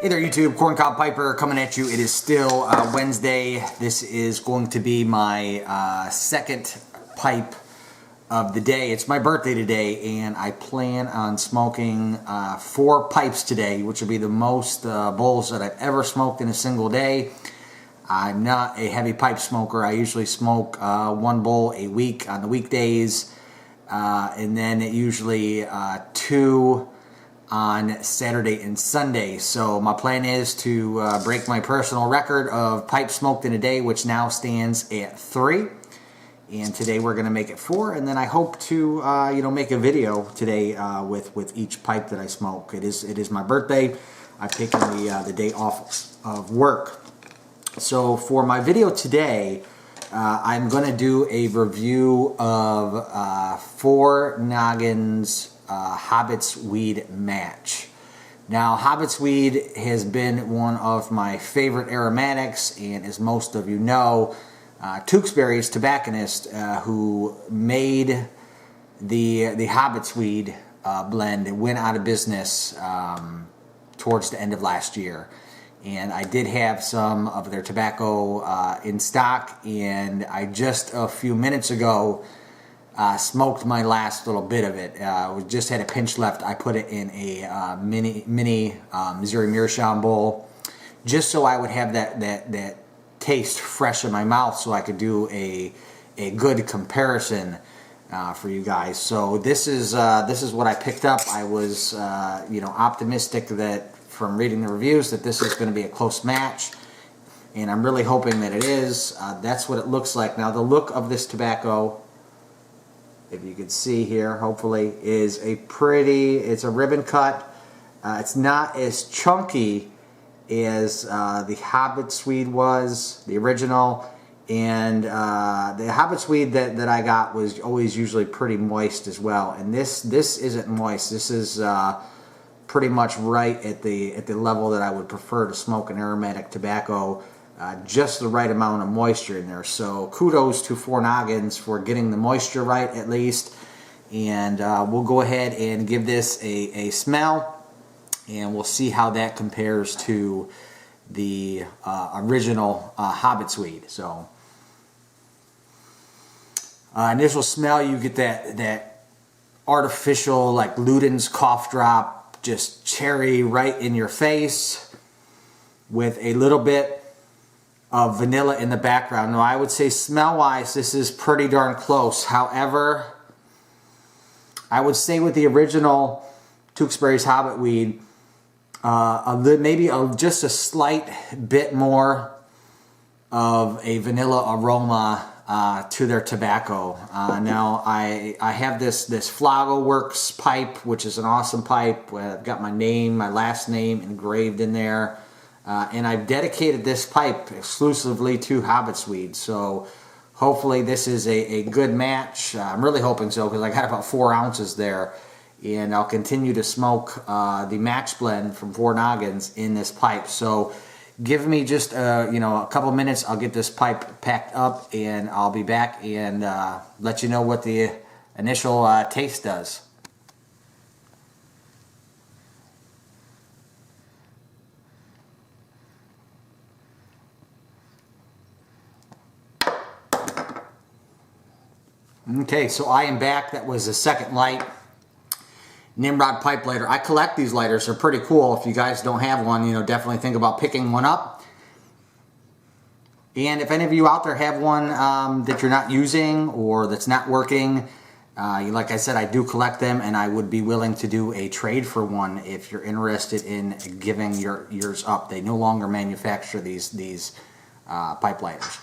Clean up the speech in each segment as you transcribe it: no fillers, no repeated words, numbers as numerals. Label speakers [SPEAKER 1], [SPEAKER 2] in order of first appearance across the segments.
[SPEAKER 1] Hey there YouTube, Corncob Piper coming at you. It is still Wednesday. This is going to be my second pipe of the day. It's my birthday today and I plan on smoking 4 pipes today, which will be the most bowls that I've ever smoked in a single day. I'm not a heavy pipe smoker. I usually smoke 1 bowl a week on the weekdays and then usually 2 on Saturday and Sunday. So my plan is to break my personal record of pipe smoked in a day, which now stands at 3. And today we're going to make it 4, and then I hope to make a video today with each pipe that I smoke. It is my birthday. I've taken the day off of work. So for my video today, I'm going to do a review of 4Noggins Hobbits weed match. Now, Hobbits weed has been one of my favorite aromatics, and as most of you know, Tewksbury's tobacconist who made the Hobbits weed blend went out of business towards the end of last year. And I did have some of their tobacco in stock, and I just a few minutes ago smoked my last little bit of it. We just had a pinch left. I put it in a mini Missouri Meerschaum bowl, just so I would have that taste fresh in my mouth, so I could do a good comparison for you guys. So this is what I picked up. I was optimistic that from reading the reviews that this is going to be a close match, and I'm really hoping that it is. That's what it looks like. Now the look of this tobacco, if you can see here, hopefully, is it's a ribbon cut. It's not as chunky as the Hobbits weed was, the original, and the Hobbits weed that I got was always usually pretty moist as well. And this isn't moist. This is pretty much right at the level that I would prefer to smoke an aromatic tobacco. Just the right amount of moisture in there. So kudos to 4Noggins for getting the moisture right at least. And we'll go ahead and give this a smell, and we'll see how that compares to the original Hobbits weed. So initial smell, you get that artificial, like Luden's cough drop, just cherry right in your face with a little bit of vanilla in the background. Now I would say smell-wise this is pretty darn close. However, I would say with the original Tewksbury's Hobbit weed, just a slight bit more of a vanilla aroma to their tobacco. Now I have this Flago Works pipe, which is an awesome pipe. I've got my last name engraved in there. And I've dedicated this pipe exclusively to Hobbits weed, so hopefully this is a good match. I'm really hoping so, because I got about 4 ounces there, and I'll continue to smoke the match blend from 4Noggins in this pipe. So give me just a couple minutes. I'll get this pipe packed up, and I'll be back and let you know what the initial taste does. Okay, so I am back. That was the second light. Nimrod pipe lighter. I collect these lighters. They're pretty cool. If you guys don't have one, definitely think about picking one up. And if any of you out there have one that you're not using or that's not working, like I said, I do collect them, and I would be willing to do a trade for one if you're interested in giving yours up. They no longer manufacture these pipe lighters.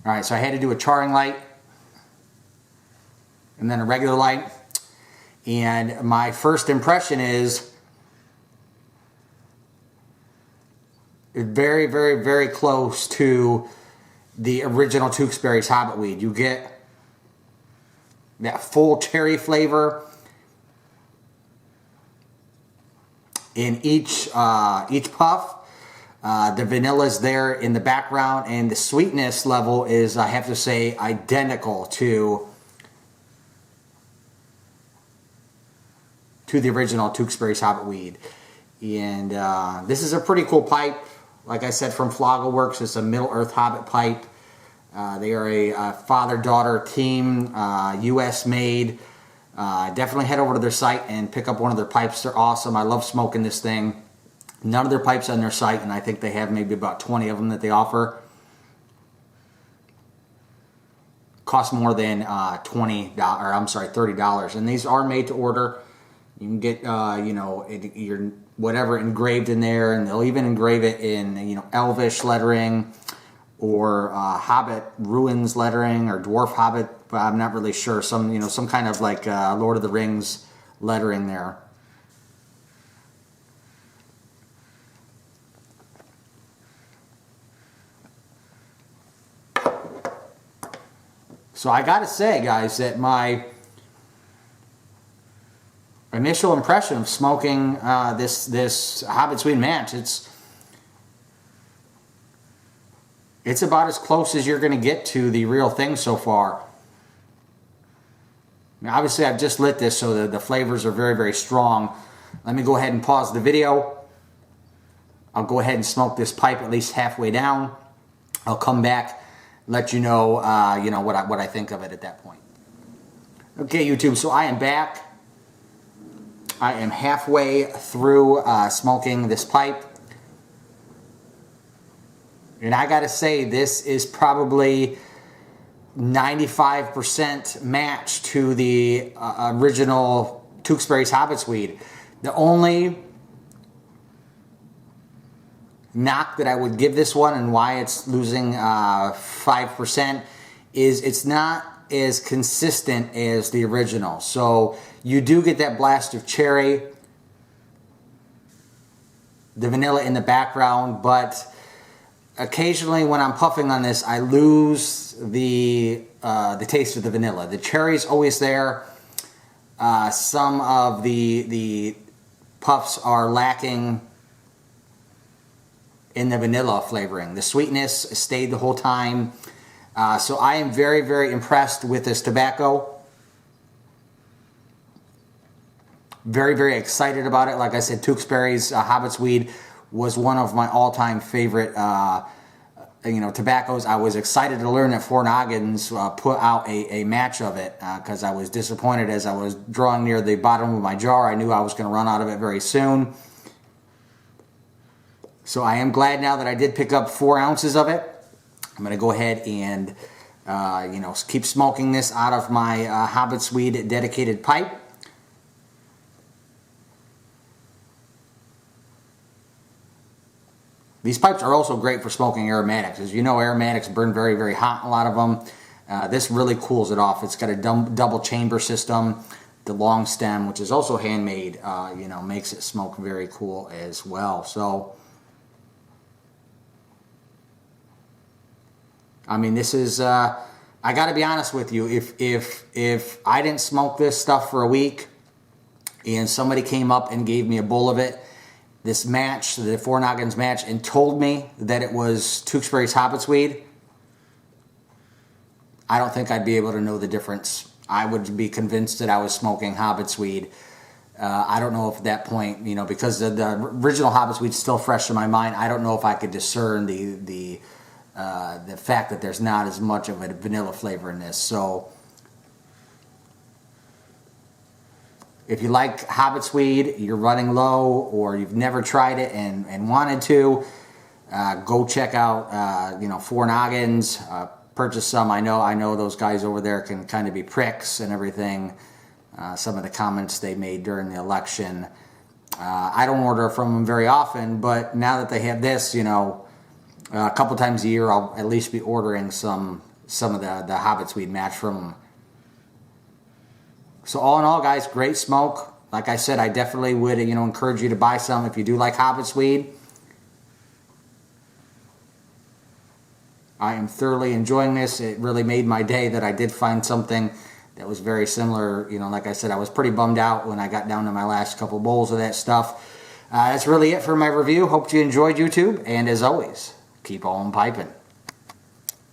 [SPEAKER 1] Alright, so I had to do a charring light and then a regular light. And my first impression is very, very, very close to the original Tewksbury's Hobbit weed. You get that full cherry flavor in each puff. The vanilla is there in the background, and the sweetness level is, I have to say, identical to to the original Tewksbury's Hobbit weed. And this is a pretty cool pipe. Like I said, from Floggleworks. It's a Middle Earth Hobbit pipe. They are a father-daughter team, U.S. made. Definitely head over to their site and pick up one of their pipes. They're awesome. I love smoking this thing. None of their pipes on their site, and I think they have maybe about 20 of them that they offer. Cost more than $30, and these are made to order. You can get your whatever engraved in there, and they'll even engrave it in Elvish lettering or Hobbit ruins lettering or Dwarf Hobbit, but I'm not really sure. Some kind of like Lord of the Rings lettering there. So I gotta say, guys, that my initial impression of smoking this Hobbit's Weed Match, it's about as close as you're gonna get to the real thing so far. Now, obviously, I've just lit this, so the flavors are very, very strong. Let me go ahead and pause the video. I'll go ahead and smoke this pipe at least halfway down. I'll come back, let you know, what I think of it at that point. Okay, YouTube, so I am back. I am halfway through smoking this pipe. And I gotta say, this is probably 95% match to the original Tewksbury's Hobbit's weed. The only knock that I would give this one, and why it's losing 5%, is it's not as consistent as the original. So you do get that blast of cherry, the vanilla in the background, but occasionally when I'm puffing on this, I lose the taste of the vanilla. The cherry's always there. Some of the puffs are lacking in the vanilla flavoring. The sweetness stayed the whole time. So I am very, very impressed with this tobacco. Very, very excited about it. Like I said, Tewksbury's Hobbit's Weed was one of my all-time favorite tobaccos. I was excited to learn that 4Noggins put out a match of it because I was disappointed as I was drawing near the bottom of my jar. I knew I was going to run out of it very soon. So I am glad now that I did pick up 4 ounces of it. I'm going to go ahead and keep smoking this out of my Hobbit's Weed dedicated pipe. These pipes are also great for smoking aromatics. As you know, aromatics burn very, very hot, a lot of them. This really cools it off. It's got a double chamber system. The long stem, which is also handmade, makes it smoke very cool as well. So, I mean, this is, I got to be honest with you, if I didn't smoke this stuff for a week and somebody came up and gave me a bowl of it, this match, the 4Noggins match, and told me that it was Tewksbury's Hobbit's Weed, I don't think I'd be able to know the difference. I would be convinced that I was smoking Hobbit's Weed. I don't know if at that point, because the original Hobbit's Weed's still fresh in my mind, I don't know if I could discern the fact that there's not as much of a vanilla flavor in this. So if you like Hobbit's Weed, you're running low, or you've never tried it and wanted to, go check out 4Noggins. Purchase some. I know those guys over there can kind of be pricks and everything. Some of the comments they made during the election. I don't order from them very often, but now that they have this, a couple times a year, I'll at least be ordering some of the Hobbit's Weed match from them. So all in all, guys, great smoke. Like I said, I definitely would encourage you to buy some if you do like Hobbit's Weed. I am thoroughly enjoying this. It really made my day that I did find something that was very similar. Like I said, I was pretty bummed out when I got down to my last couple bowls of that stuff. That's really it for my review. Hope you enjoyed, YouTube. And as always, keep on piping.